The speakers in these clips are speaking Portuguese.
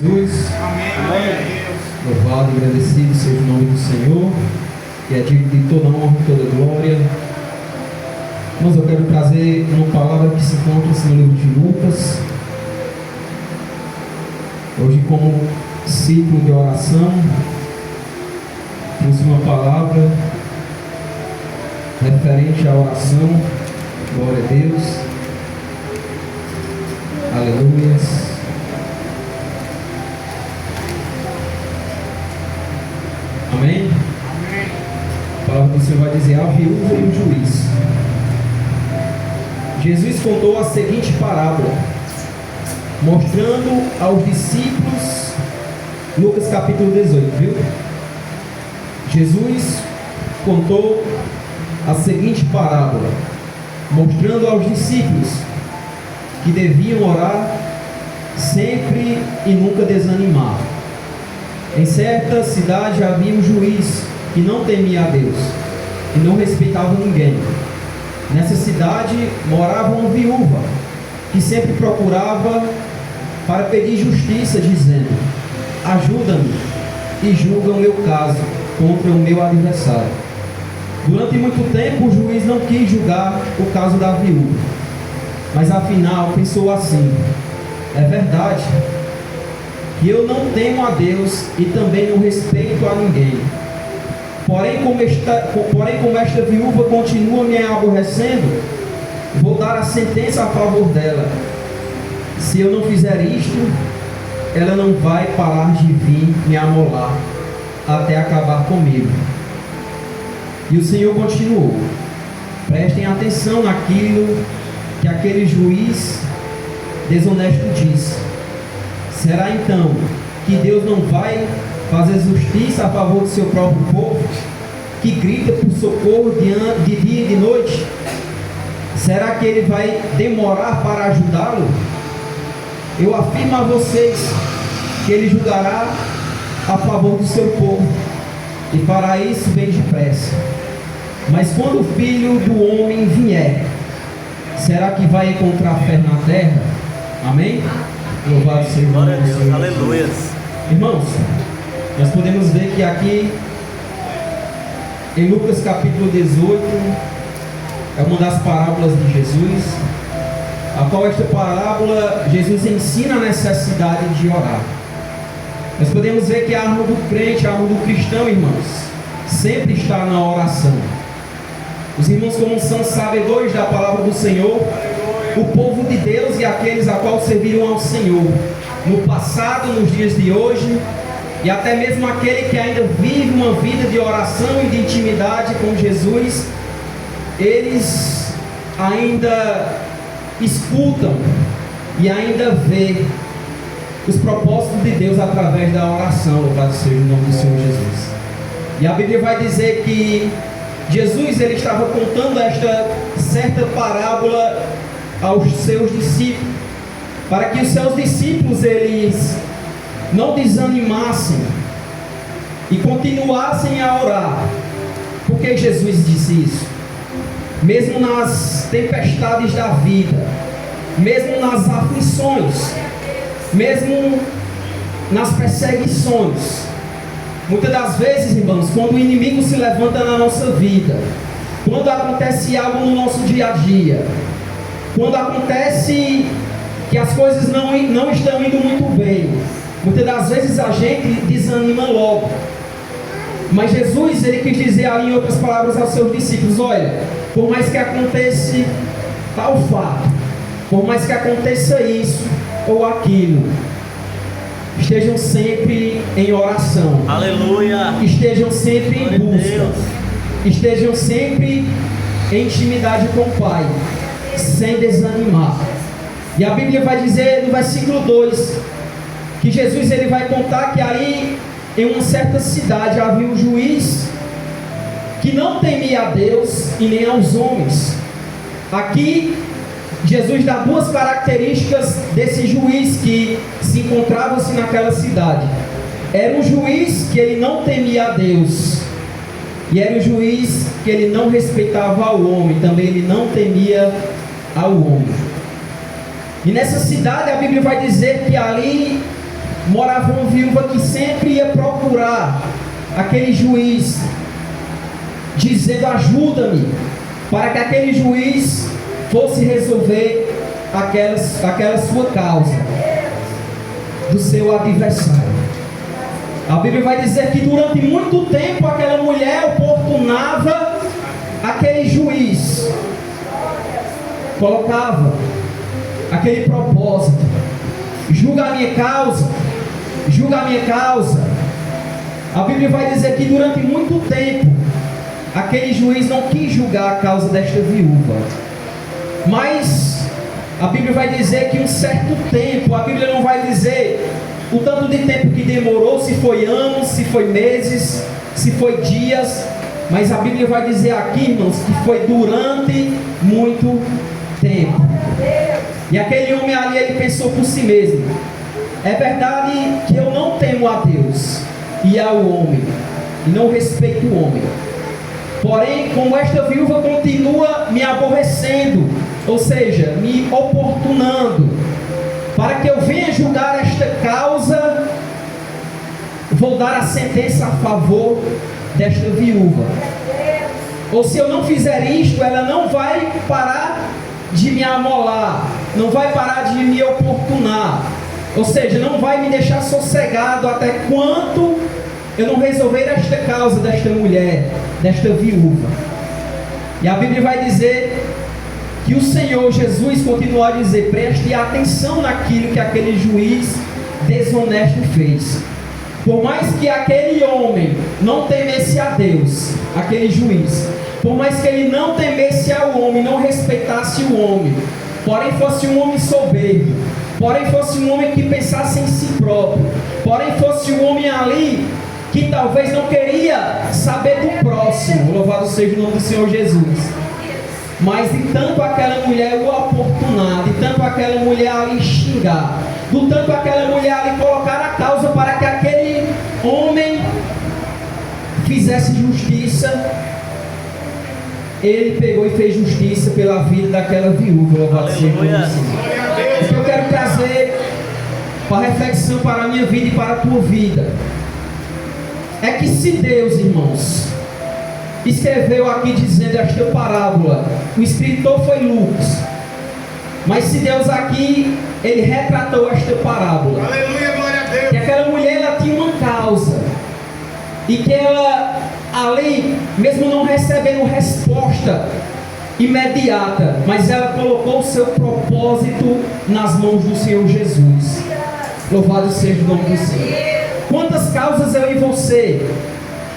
Jesus. Amém. Louvado e agradecido seja o nome do Senhor, que é digno de toda honra e toda glória. Mas eu quero trazer uma palavra que se encontra no livro de Lucas. Hoje, como ciclo de oração, trouxe uma palavra referente à oração. Glória a Deus. Aleluias. Amém? A palavra do Senhor vai dizer: a viúva e o juiz. Jesus contou a seguinte parábola, mostrando aos discípulos, Lucas capítulo 18, viu? Jesus contou a seguinte parábola, mostrando aos discípulos que deviam orar sempre e nunca desanimar. Em certa cidade havia um juiz que não temia a Deus e não respeitava ninguém. Nessa cidade morava uma viúva que sempre procurava para pedir justiça, dizendo: ajuda-me e julga o meu caso contra o meu adversário. Durante muito tempo o juiz não quis julgar o caso da viúva, mas afinal pensou assim: é verdade que eu não temo a Deus e também não respeito a ninguém. Porém, como esta viúva continua me aborrecendo, vou dar a sentença a favor dela. Se eu não fizer isto, ela não vai parar de vir me amolar até acabar comigo. E o Senhor continuou: prestem atenção naquilo que aquele juiz desonesto disse. Será então que Deus não vai fazer justiça a favor do seu próprio povo, que grita por socorro de dia e de noite? Será que ele vai demorar para ajudá-lo? Eu afirmo a vocês que ele julgará a favor do seu povo, e fará isso bem depressa. Mas quando o Filho do Homem vier, será que vai encontrar fé na terra? Amém? Louvado seja o nome do Senhor. Aleluia. Irmãos, nós podemos ver que aqui em Lucas capítulo 18 é uma das parábolas de Jesus, a qual esta parábola Jesus ensina a necessidade de orar. Nós podemos ver que a arma do crente, a arma do cristão, irmãos, sempre está na oração. Os irmãos, como são sabedores da palavra do Senhor, o povo de Deus e aqueles a qual serviram ao Senhor no passado, nos dias de hoje, e até mesmo aquele que ainda vive uma vida de oração e de intimidade com Jesus, eles ainda escutam e ainda vê os propósitos de Deus através da oração. Louvado seja o nome do Senhor Jesus. E a Bíblia vai dizer que Jesus ele estava contando esta certa parábola aos seus discípulos, para que os seus discípulos eles não desanimassem e continuassem a orar. Porque Jesus disse isso? Mesmo nas tempestades da vida, mesmo nas aflições, mesmo nas perseguições, muitas das vezes, irmãos, quando o inimigo se levanta na nossa vida, quando acontece algo no nosso dia a dia, quando acontece que as coisas não estão indo muito bem, muitas das vezes a gente desanima logo. Mas Jesus, ele quis dizer ali em outras palavras aos seus discípulos: olha, por mais que aconteça tal fato, por mais que aconteça isso ou aquilo, estejam sempre em oração. Aleluia. Estejam sempre em busca. Estejam sempre em intimidade com o Pai, sem desanimar. E a Bíblia vai dizer no versículo 2 que Jesus ele vai contar que ali em uma certa cidade havia um juiz que não temia a Deus e nem aos homens. Aqui Jesus dá duas características desse juiz que se encontrava-se naquela cidade. Era um juiz que ele não temia a Deus, e era um juiz que ele não respeitava ao homem, também ele não temia ao homem. E nessa cidade a Bíblia vai dizer que ali morava uma viúva que sempre ia procurar aquele juiz, dizendo: ajuda-me, para que aquele juiz fosse resolver aquela sua causa, do seu adversário. A Bíblia vai dizer que durante muito tempo aquela mulher oportunava aquele juiz, colocava aquele propósito: julga a minha causa, julga a minha causa. A Bíblia vai dizer que durante muito tempo aquele juiz não quis julgar a causa desta viúva, mas a Bíblia vai dizer que um certo tempo, a Bíblia não vai dizer o tanto de tempo que demorou, se foi anos, se foi meses, se foi dias, mas a Bíblia vai dizer aqui, irmãos, que foi durante muito tempo. E aquele homem ali, ele pensou por si mesmo: é verdade que eu não temo a Deus e ao homem, e não respeito o homem, porém, como esta viúva continua me aborrecendo, ou seja, me oportunando, para que eu venha julgar esta causa, vou dar a sentença a favor desta viúva. Ou se eu não fizer isto, ela não vai parar de me amolar, não vai parar de me oportunar, ou seja, não vai me deixar sossegado até quanto eu não resolver esta causa desta mulher, desta viúva. E a Bíblia vai dizer que o Senhor Jesus continuou a dizer: preste atenção naquilo que aquele juiz desonesto fez. Por mais que aquele homem não temesse a Deus, aquele juiz, por mais que ele não temesse ao homem, não respeitasse o homem, porém fosse um homem soberbo, porém fosse um homem que pensasse em si próprio, porém fosse um homem ali que talvez não queria saber do próximo, louvado seja o nome do Senhor Jesus, mas de tanto aquela mulher o oportunar, de tanto aquela mulher ali xingar, do tanto aquela mulher ali colocar a causa para que aquele homem fizesse justiça, ele pegou e fez justiça pela vida daquela viúva, louvado seja o nome do Senhor. O que eu quero trazer para reflexão para a minha vida e para a tua vida é que se Deus, irmãos, escreveu aqui dizendo esta parábola, o escritor foi Lucas, mas se Deus aqui, ele retratou esta parábola, Aleluia, glória a Deus. que aquela mulher, ela tinha uma causa, e que ela ali, mesmo não recebendo resposta imediata, mas ela colocou o seu propósito nas mãos do Senhor Jesus. Louvado seja o nome do Senhor. Quantas causas eu e você,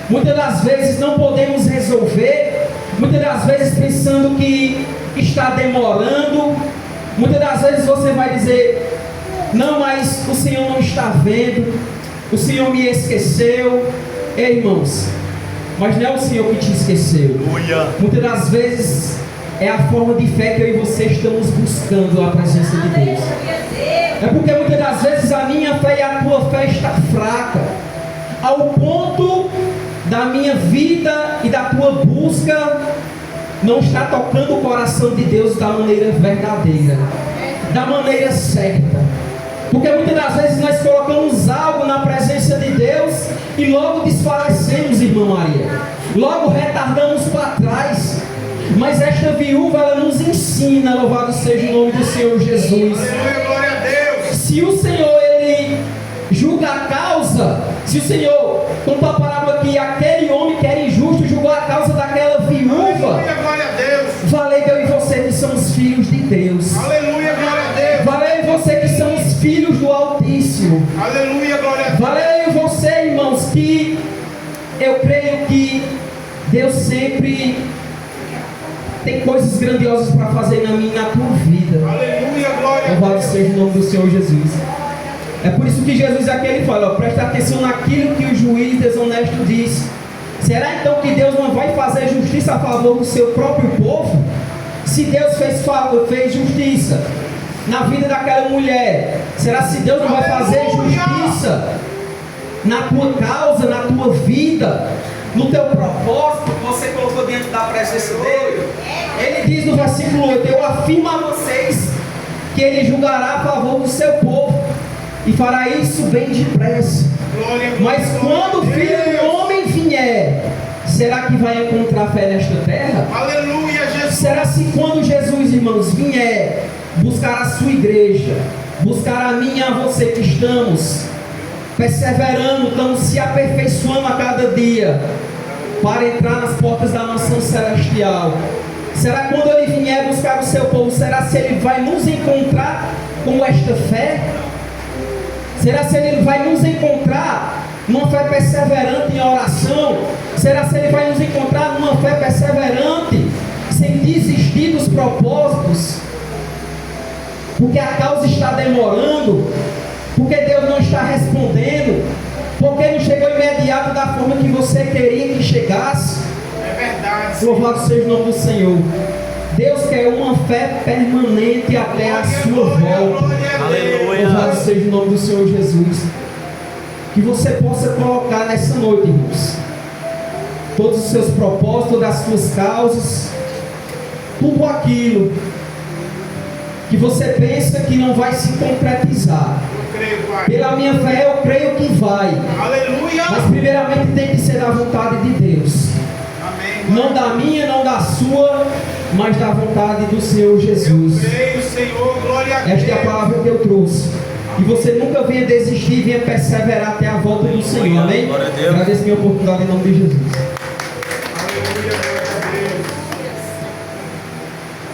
muitas das vezes não podemos resolver, muitas das vezes pensando que está demorando, muitas das vezes você vai dizer: não, mas o Senhor não está vendo, o Senhor me esqueceu. Ei, irmãos, mas não é o Senhor que te esqueceu. Muitas das vezes é a forma de fé que eu e você estamos buscando a presença de Deus. É porque muitas das vezes a minha fé e a tua fé está fraca, ao ponto da minha vida e da tua busca não estar tocando o coração de Deus da maneira verdadeira, da maneira certa. Porque muitas das vezes nós colocamos algo na presença de Deus e logo desfalecemos, irmã Maria, logo retardamos para trás. Mas esta viúva, ela nos ensina, louvado seja o nome do Senhor Jesus. Aleluia, glória a Deus. Se o Senhor, ele julga a causa, se o Senhor, contou a parábola que aquele homem que era injusto julgou a causa daquela viúva, Aleluia, glória a Deus. valei eu e você que somos filhos de Deus. Aleluia, glória a Deus. Valei eu e você que somos filhos do Altíssimo. Aleluia, glória a Deus. Valei eu e você, irmãos, que eu creio que Deus sempre tem coisas grandiosas para fazer na minha e na tua vida. Aleluia, glória a Louvado Deus. seja o nome do Senhor Jesus. É por isso que Jesus aqui ele fala: ó, presta atenção naquilo que o juiz desonesto disse. Será então que Deus não vai fazer justiça a favor do seu próprio povo? Se Deus fez justiça na vida daquela mulher, será se Deus não vai fazer justiça na tua causa, na tua vida, no teu propósito que você colocou diante da presença dele? Ele diz no versículo 8: eu afirmo a vocês que ele julgará a favor do seu povo. e fará isso bem depressa. Glória, glória, Mas quando o glória a Filho do Deus. Homem vier, será que vai encontrar fé nesta terra? Aleluia, Jesus. Será se quando Jesus, irmãos, vier buscar a sua igreja, buscar a mim e a você que estamos perseverando, estamos se aperfeiçoando a cada dia para entrar nas portas da mansão celestial, será quando ele vier buscar o seu povo, será se ele vai nos encontrar com esta fé? Será se ele vai nos encontrar numa fé perseverante em oração? Será se ele vai nos encontrar numa fé perseverante, sem desistir dos propósitos? Porque a causa está demorando, porque Deus não está respondendo, porque não chegou imediato da forma que você queria que chegasse. É verdade. Louvado seja o nome do Senhor. Deus quer uma fé permanente até a sua volta. Aleluia. Louvado seja o nome do Senhor Jesus. Que você possa colocar nessa noite, irmãos, todos os seus propósitos, das suas causas, tudo aquilo que você pensa que não vai se concretizar. Eu creio, Pai. Pela minha fé eu creio que vai. Aleluia. Mas primeiramente tem que ser da vontade de Deus. Amém. Não da minha, não da sua, mas da vontade do Senhor Jesus. Eu creio, Senhor. Glória a Deus. Esta é a palavra que eu trouxe. Que você nunca venha desistir, venha perseverar até a volta do Senhor. Amém? Glória a Deus. Agradeço a minha oportunidade em nome de Jesus.